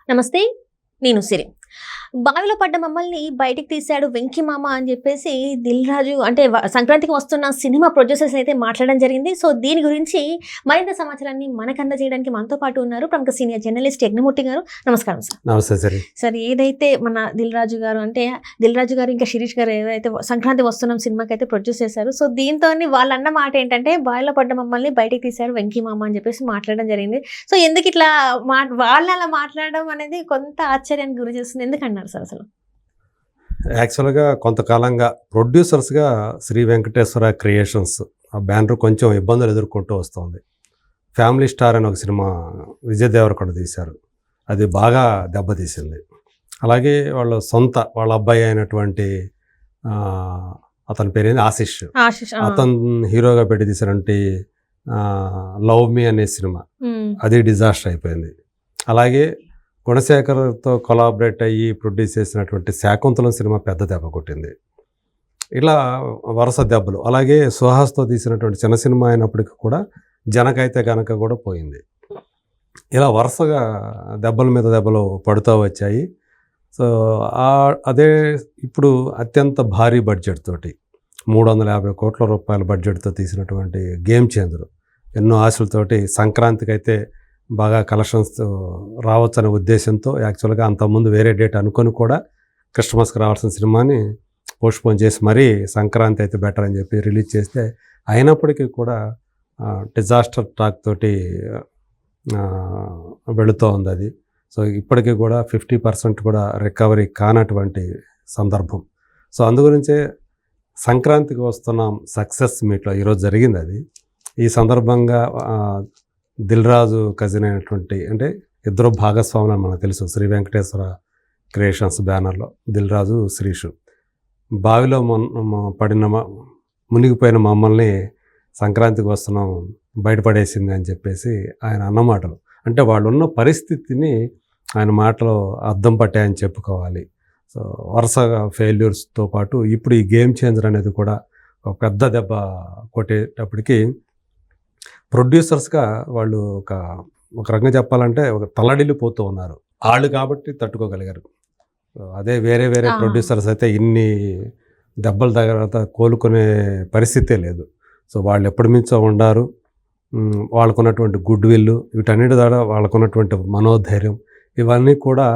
నమస్తే. నేను సిరి. బావిలో పడ్డ మమ్మల్ని బయటికి తీశాడు వెంకి మామ అని చెప్పేసి దిల్ రాజు అంటే సంక్రాంతికి వస్తున్న సినిమా ప్రొడ్యూసర్స్ అయితే మాట్లాడడం జరిగింది. సో దీని గురించి మరింత సమాచారాన్ని మనకు అందజేయడానికి మనతో పాటు ఉన్నారు ప్రముఖ సీనియర్ జర్నలిస్ట్ యజ్ఞమూర్తి గారు. నమస్కారం సార్. నమస్తే సార్. సార్, ఏదైతే మన దిల్ రాజు గారు ఇంకా శిరీష్ గారు ఏదైతే సంక్రాంతి వస్తున్నాం సినిమాకి అయితే ప్రొడ్యూస్ చేశారు. సో దీంతో వాళ్ళన్న మాట ఏంటంటే బావిలో పడ్డ మమ్మల్ని బయటికి తీశారు వెంకి మామ అని చెప్పేసి మాట్లాడడం జరిగింది. సో ఎందుకు ఇట్లా వాళ్ళు అలా మాట్లాడడం అనేది కొంత ఆశ్చర్యానికి గురి చేస్తుంది. ఎందుకన్నారు సార్ అసలు? యాక్చువల్గా కొంతకాలంగా ప్రొడ్యూసర్స్గా శ్రీ వెంకటేశ్వర క్రియేషన్స్ ఆ బ్యానర్ కొంచెం ఇబ్బందులు ఎదుర్కొంటూ వస్తుంది. ఫ్యామిలీ స్టార్ అని ఒక సినిమా విజయ్ దేవరకొండ తీశారు, అది బాగా దెబ్బతీసింది. అలాగే వాళ్ళ అబ్బాయి అయినటువంటి అతని పేరు ఆశిష్, అతను హీరోగా పెట్టి తీసినటువంటి లవ్ మీ అనే సినిమా అది డిజాస్టర్ అయిపోయింది. అలాగే గుణశేఖర్తో కొలాబరేట్ అయ్యి ప్రొడ్యూస్ చేసినటువంటి శాకుంతలం సినిమా పెద్ద దెబ్బ కొట్టింది. ఇలా వరుస దెబ్బలు. అలాగే సుహాస్తో తీసినటువంటి చిన్న సినిమా అయినప్పటికీ కూడా జనకైతే గనక కూడా పోయింది. ఇలా వరుసగా దెబ్బల మీద దెబ్బలు పడుతూ వచ్చాయి. సో అదే ఇప్పుడు అత్యంత భారీ బడ్జెట్ తోటి 350 కోట్ల రూపాయల బడ్జెట్తో తీసినటువంటి గేమ్ చేంజర్ ఎన్నో ఆశలతోటి సంక్రాంతికి అయితే బాగా కలెక్షన్స్ రావచ్చు అనే ఉద్దేశంతో యాక్చువల్గా అంతకుముందు వేరే డేట్ అనుకొని కూడా క్రిస్మస్కి రావాల్సిన సినిమాని పోస్ట్పోన్ చేసి మరీ సంక్రాంతి అయితే బెటర్ అని చెప్పి రిలీజ్ చేస్తే అయినప్పటికీ కూడా డిజాస్టర్ టాక్ తోటి వెళుతూ ఉంది అది. సో ఇప్పటికీ కూడా 50% కూడా రికవరీ కానటువంటి సందర్భం. సో అందుగురించే సంక్రాంతికి వస్తున్నాం సక్సెస్ మీట్లో ఈరోజు జరిగింది అది. ఈ సందర్భంగా దిల్ రాజు కజిన్ అయినటువంటి అంటే ఇద్దరు భాగస్వాములు అని మనకు తెలుసు, శ్రీ వెంకటేశ్వర క్రియేషన్స్ బ్యానర్లో దిల్ రాజు శ్రీషు బావిలో మునిగిపోయిన మమ్మల్ని సంక్రాంతికి వస్తున్నాం బయటపడేసింది అని చెప్పేసి ఆయన అన్నమాటలు. అంటే వాళ్ళు ఉన్న పరిస్థితిని ఆయన మాటలో అద్దం పట్టాయని చెప్పుకోవాలి. సో వరుసగా ఫెయిల్యూర్స్తో పాటు ఇప్పుడు ఈ గేమ్ చేంజర్ అనేది కూడా ఒక పెద్ద దెబ్బ కొట్టేటప్పటికి ప్రొడ్యూసర్స్గా వాళ్ళు ఒక రకంగా చెప్పాలంటే ఒక తల్లడిల్లిపోతూ ఉన్నారు. వాళ్ళు కాబట్టి తట్టుకోగలిగారు. అదే వేరే ప్రొడ్యూసర్స్ అయితే ఇన్ని దెబ్బల తర్వాత కోలుకునే పరిస్థితే లేదు. సో వాళ్ళు ఎప్పటి నుంచో ఉండారు. వాళ్ళకున్నటువంటి గుడ్ విల్ వీటన్నిటి ద్వారా వాళ్ళకున్నటువంటి మనోధైర్యం ఇవన్నీ కూడా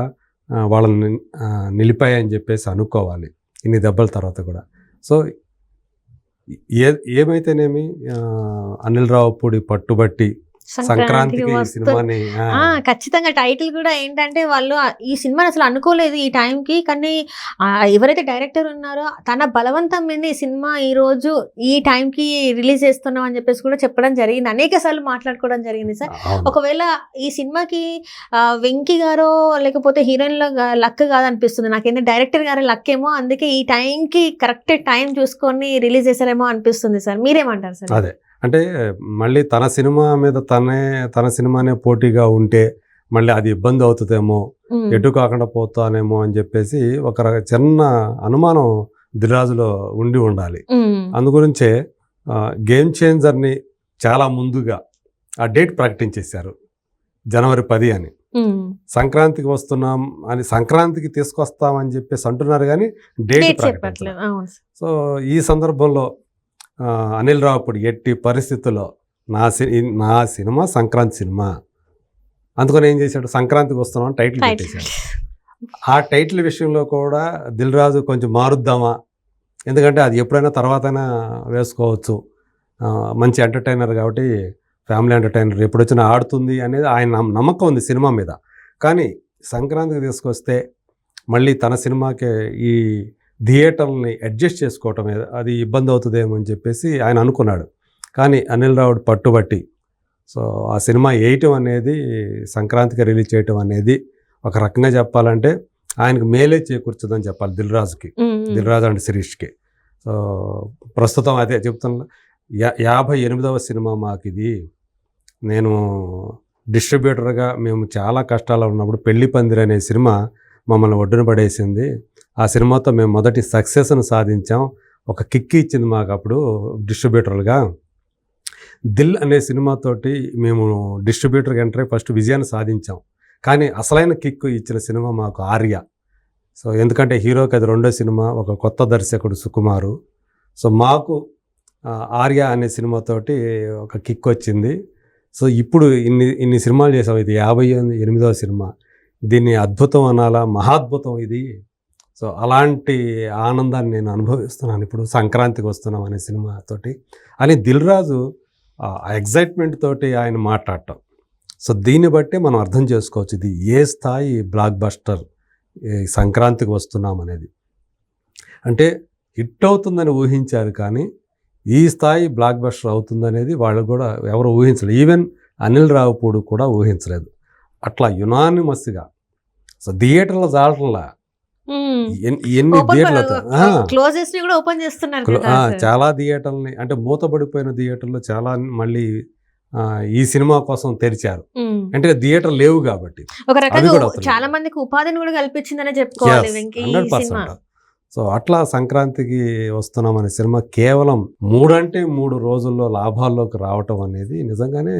వాళ్ళని నిలిపాయని చెప్పేసి అనుకోవాలి ఇన్ని దెబ్బల తర్వాత కూడా. సో ఏమైతేనేమి అనిల్ రావుపూడి పట్టుబట్టి సంక్రాంతికి సినిమాని ఖచ్చితంగా టైటిల్ కూడా ఏంటంటే వాళ్ళు ఈ సినిమాని అసలు అనుకోలేదు ఈ టైంకి. కానీ ఎవరైతే డైరెక్టర్ ఉన్నారో తన బలవంతం మీద ఈ సినిమా ఈరోజు ఈ టైంకి రిలీజ్ చేస్తున్నాం అని చెప్పేసి కూడా చెప్పడం జరిగింది. అనేక సార్లు మాట్లాడుకోవడం జరిగింది సార్. ఒకవేళ ఈ సినిమాకి వెంకీ గారో లేకపోతే హీరోయిన్లో లక్ కాదనిపిస్తుంది నాకేంటే, డైరెక్టర్ గారి లక్ ఏమో, అందుకే ఈ టైంకి కరెక్ట్ టైం చూసుకొని రిలీజ్ చేశారేమో అనిపిస్తుంది సార్. మీరేమంటారు సార్? అదే అంటే మళ్ళీ తన సినిమా మీద తన సినిమానే పోటీగా ఉంటే మళ్ళీ అది ఇబ్బంది అవుతుందేమో, ఎటు కాకుండా పోతానేమో అని చెప్పేసి ఒక చిన్న అనుమానం దిల్రాజులో ఉండాలి. అందుగురించే గేమ్ చేంజర్ని చాలా ముందుగా ఆ డేట్ ప్రకటించేశారు, జనవరి 10 అని. సంక్రాంతికి వస్తున్నాం అని, సంక్రాంతికి తీసుకొస్తామని చెప్పేసి అంటున్నారు కానీ డేట్ ప్రకటించలేదు. సో ఈ సందర్భంలో అనిల్ రావుపూడి ఎట్టి పరిస్థితుల్లో నా సినిమా సంక్రాంతి సినిమా అందుకని ఏం చేశాడు, సంక్రాంతికి వస్తున్నాం టైటిల్ పెట్టేశాడు. ఆ టైటిల్ విషయంలో కూడా దిల్ రాజు కొంచెం మారుద్దామా, ఎందుకంటే అది ఎప్పుడైనా తర్వాతైనా వేసుకోవచ్చు, మంచి ఎంటర్టైనర్ కాబట్టి ఫ్యామిలీ ఎంటర్టైనర్ ఎప్పుడు వచ్చినా ఆడుతుంది అనేది ఆయన నమ్మకం ఉంది సినిమా మీద. కానీ సంక్రాంతికి తీసుకొస్తే మళ్ళీ తన సినిమాకే ఈ థియేటర్ని అడ్జస్ట్ చేసుకోవటం అది ఇబ్బంది అవుతుందేమో అని చెప్పేసి ఆయన అనుకున్నాడు. కానీ అనిల్ రావుడ్ పట్టుబట్టి సో ఆ సినిమా వేయటం అనేది, సంక్రాంతికి రిలీజ్ చేయటం అనేది ఒక రకంగా చెప్పాలంటే ఆయనకు మేలే చేకూర్చుదని చెప్పాలి దిల్ రాజు అండ్ శిరీష్కి. సో ప్రస్తుతం అదే చెప్తున్నా, 58వ సినిమా మాకు ఇది. నేను డిస్ట్రిబ్యూటర్గా మేము చాలా కష్టాలు ఉన్నప్పుడు పెళ్లి పందిరి అనే సినిమా మమ్మల్ని ఒడ్డున పడేసింది. ఆ సినిమాతో మేము మొదటి సక్సెస్ను సాధించాం, ఒక కిక్ ఇచ్చింది మాకు అప్పుడు డిస్ట్రిబ్యూటర్లుగా. దిల్ అనే సినిమాతోటి మేము డిస్ట్రిబ్యూటర్గా ఎంటర్ అయ్యి ఫస్ట్ విజయాన్ని సాధించాం. కానీ అసలైన కిక్ ఇచ్చిన సినిమా మాకు ఆర్య. సో ఎందుకంటే హీరోకి అది రెండో సినిమా, ఒక కొత్త దర్శకుడు సుకుమారు. సో మాకు ఆర్య అనే సినిమాతోటి ఒక కిక్ వచ్చింది. సో ఇప్పుడు ఇన్ని సినిమాలు చేసాం, ఇది 58వ సినిమా. దీన్ని అద్భుతం అనాలా, మహాద్భుతం ఇది. సో అలాంటి ఆనందాన్ని నేను అనుభవిస్తున్నాను ఇప్పుడు సంక్రాంతికి వస్తున్నాం అనే సినిమాతోటి అని దిల్ రాజు ఎగ్జైట్మెంట్ తోటి ఆయన మాట్లాడటం. సో దీన్ని బట్టి మనం అర్థం చేసుకోవచ్చు ఇది ఏ స్థాయి బ్లాక్ బస్టర్ సంక్రాంతికి వస్తున్నాం అనేది. అంటే హిట్ అవుతుందని ఊహించారు కానీ ఈ స్థాయి బ్లాక్ బస్టర్ అవుతుందనేది వాళ్ళు కూడా ఎవరు ఊహించలేదు. ఈవెన్ అనిల్ రావుపూడి కూడా ఊహించలేదు. అట్లా యునానిమస్గా సో థియేటర్లో చాలటంలా ఎన్ని థియేటర్లు చాలా థియేటర్లని అంటే మూతపడిపోయిన థియేటర్లు చాలా మళ్ళీ ఈ సినిమా కోసం తెరిచారు. అంటే థియేటర్ లేవు కాబట్టి చాలా మందికి ఉపాధిని కూడా కల్పించిందనే చెప్పుకోవాలి. 100%. సో అట్లా సంక్రాంతికి వస్తున్నాం అనే సినిమా కేవలం 3 రోజుల్లో లాభాల్లోకి రావటం అనేది నిజంగానే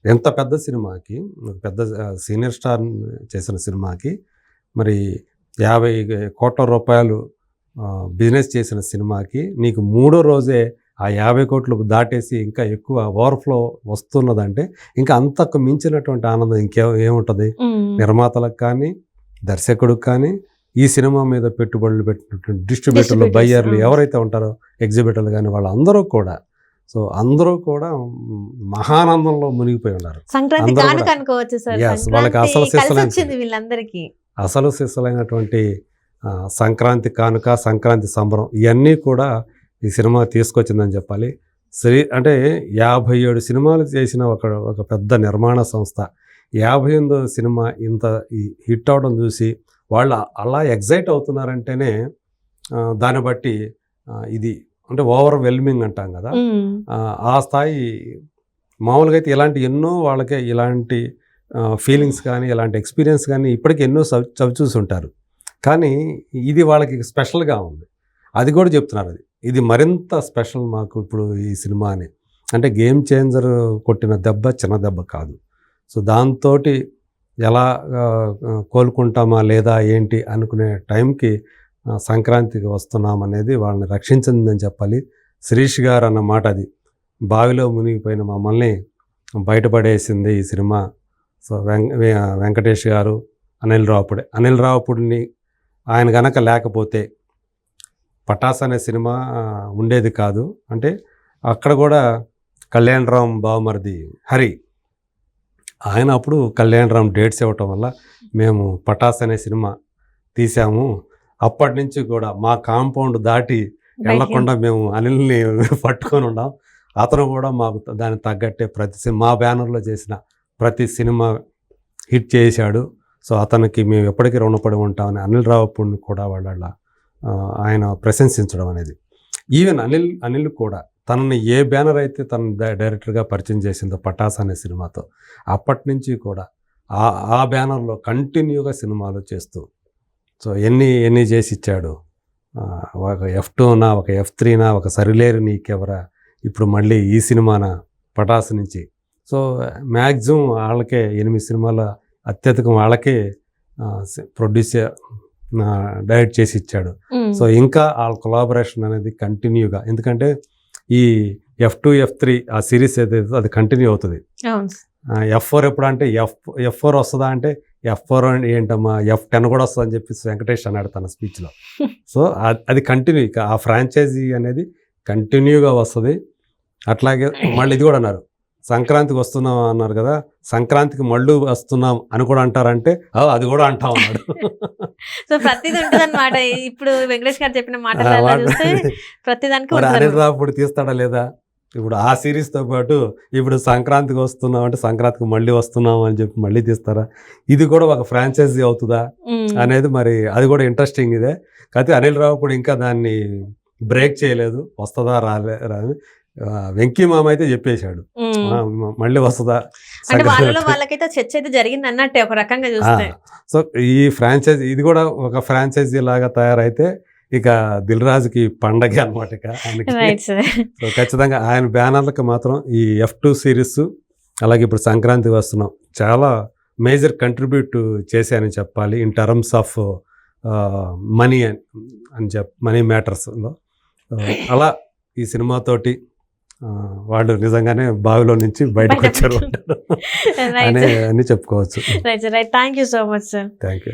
ఎంత పెద్ద సినిమాకి, పెద్ద సీనియర్ స్టార్ చేసిన సినిమాకి మరి 50 కోట్ల రూపాయలు బిజినెస్ చేసిన సినిమాకి నీకు 3వ రోజే ఆ 50 కోట్లు దాటేసి ఇంకా ఎక్కువ ఓవర్ఫ్లో వస్తున్నదంటే ఇంకా అంతకు మించినటువంటి ఆనందం ఏముంటుంది నిర్మాతలకు కానీ దర్శకుడికి కానీ ఈ సినిమా మీద పెట్టుబడులు పెట్టినటువంటి డిస్ట్రిబ్యూటర్లు, బయ్యర్లు ఎవరైతే ఉంటారో ఎగ్జిబిటర్లు కానీ వాళ్ళందరూ కూడా సో అందరూ కూడా మహానందంలో మునిగిపోయి ఉన్నారు. వాళ్ళకి అసలు సిస్సలైనటువంటి సంక్రాంతి కానుక, సంక్రాంతి సంబరం ఇవన్నీ కూడా ఈ సినిమా తీసుకొచ్చిందని చెప్పాలి. అంటే 57 సినిమాలు చేసిన ఒక పెద్ద నిర్మాణ సంస్థ 58వ సినిమా ఇంత హిట్ అవడం చూసి వాళ్ళు అలా ఎగ్జైట్ అవుతున్నారంటేనే దాన్ని బట్టి ఇది అంటే ఓవర్వెల్మింగ్ అంటాం కదా, ఆ స్థాయి. మామూలుగా అయితే ఇలాంటి ఎన్నో వాళ్ళకే ఇలాంటి ఫీలింగ్స్ కానీ ఇలాంటి ఎక్స్పీరియన్స్ కానీ ఇప్పటికి ఎన్నో చవి చూసి ఉంటారు. కానీ ఇది వాళ్ళకి స్పెషల్గా ఉంది. అది కూడా చెప్తున్నారు, ఇది మరింత స్పెషల్ మాకు ఇప్పుడు ఈ సినిమా అని. అంటే గేమ్ చేంజర్ కొట్టిన దెబ్బ చిన్న దెబ్బ కాదు. సో దాంతో ఎలా కోలుకుంటామా లేదా ఏంటి అనుకునే టైంకి సంక్రాంతికి వస్తున్నాం అనేది వాళ్ళని రక్షించిందని చెప్పాలి. శిరీష్ గారు అన్న మాట అది, బావిలో మునిగిపోయిన మమ్మల్ని బయటపడేసింది ఈ సినిమా. సో వెంకటేష్ గారు, అనిల్ రావుపూడిని ఆయన గనక లేకపోతే పటాస్ అనే సినిమా ఉండేది కాదు. అంటే అక్కడ కూడా కళ్యాణ్ రామ్ బావమరిది హరి ఆయన అప్పుడు కళ్యాణ్ రామ్ డేట్స్ ఇవ్వటం వల్ల మేము పటాస్ అనే సినిమా తీసాము. అప్పటి నుంచి కూడా మా కాంపౌండ్ దాటి వెళ్ళకుండా మేము అనిల్ని పట్టుకొని ఉన్నాం. అతను కూడా మాకు దానికి తగ్గట్టే మా బ్యానర్లో చేసిన ప్రతి సినిమా హిట్ చేశాడు. సో అతనికి మేము ఎప్పటికీ రుణపడి ఉంటామని అనిల్ రావుపూడిని కూడా వాళ్ళ ఆయన ప్రశంసించడం అనేది. ఈవెన్ అనిల్ కూడా తనని ఏ బ్యానర్ అయితే తన డైరెక్టర్గా పరిచయం చేసిందో పటాస్ అనే సినిమాతో అప్పటి నుంచి కూడా ఆ బ్యానర్లో కంటిన్యూగా సినిమాలు చేస్తూ సో ఎన్ని చేసి ఇచ్చాడు. ఒక F2నా, ఒక F3నా, ఒక సరిలేరు నీకెవరా, ఇప్పుడు మళ్ళీ ఈ సినిమాన పటాస్ నుంచి. సో మ్యాక్సిమం వాళ్ళకే 8 సినిమాల అత్యధికం వాళ్ళకే ప్రొడ్యూసర్ డైరెక్ట్ చేసి ఇచ్చాడు. సో ఇంకా వాళ్ళ కొలాబరేషన్ అనేది కంటిన్యూగా, ఎందుకంటే ఈ F2, F3 ఆ సిరీస్ ఏదైతే అది కంటిన్యూ అవుతుంది. F4 ఎప్పుడు అంటే F4 వస్తుందా అంటే F4 ఏంటమ్మా F10 కూడా వస్తుంది అని చెప్పి వెంకటేష్ అన్నాడు తన స్పీచ్లో. సో అది కంటిన్యూ, ఇక ఆ ఫ్రాంచైజీ అనేది కంటిన్యూగా వస్తుంది. అట్లాగే మళ్ళీ ఇది కూడా అన్నారు, సంక్రాంతికి వస్తున్నాం అన్నారు కదా, సంక్రాంతికి మళ్ళీ వస్తున్నాం అని కూడా అంటారంటే అది కూడా అంటాం అన్నాడు. సో ప్రతిదీ ఉంటుంది అన్నమాట. ఇప్పుడు వెంకటేష్ గారు చెప్పిన మాటలు ప్రతిదానికి అనిల్ రావుపూడి తీస్తాడా లేదా, ఇప్పుడు ఆ సిరీస్తో పాటు ఇప్పుడు సంక్రాంతికి వస్తున్నాం అంటే సంక్రాంతికి మళ్ళీ వస్తున్నాం అని చెప్పి మళ్ళీ తీస్తారా, ఇది కూడా ఒక ఫ్రాంచైజీ అవుతుందా అనేది మరి అది కూడా ఇంట్రెస్టింగ్ ఇదే. కాకపోతే అనిల్ రావుపూడి ఇంకా దాన్ని బ్రేక్ చేయలేదు, వస్తుందా రాలేదు. వెంకీ మామ అయితే చెప్పేశాడు మళ్ళీ వస్తుందా. వాళ్ళకైతే చర్చ అయితే జరిగింది అన్నట్టే ఒక రకంగా చూస్తే. సో ఈ ఫ్రాంచైజీ ఇది కూడా ఒక ఫ్రాంచైజీ లాగా తయారైతే ఇక దిల్ రాజుకి పండగ అనమాట. ఇక సో ఖచ్చితంగా ఆయన బ్యానర్లకు మాత్రం ఈ F2 సిరీస్ అలాగే ఇప్పుడు సంక్రాంతికి వస్తున్నాం చాలా మేజర్ కంట్రిబ్యూట్ చేశానని చెప్పాలి ఇన్ టర్మ్స్ ఆఫ్ మనీ అని మనీ మ్యాటర్స్లో. అలా ఈ సినిమాతోటి వాళ్ళు నిజంగానే బావిలో నుంచి బయటకు వచ్చారు అని చెప్పుకోవచ్చు. Right. Thank you so much sir. Thank you.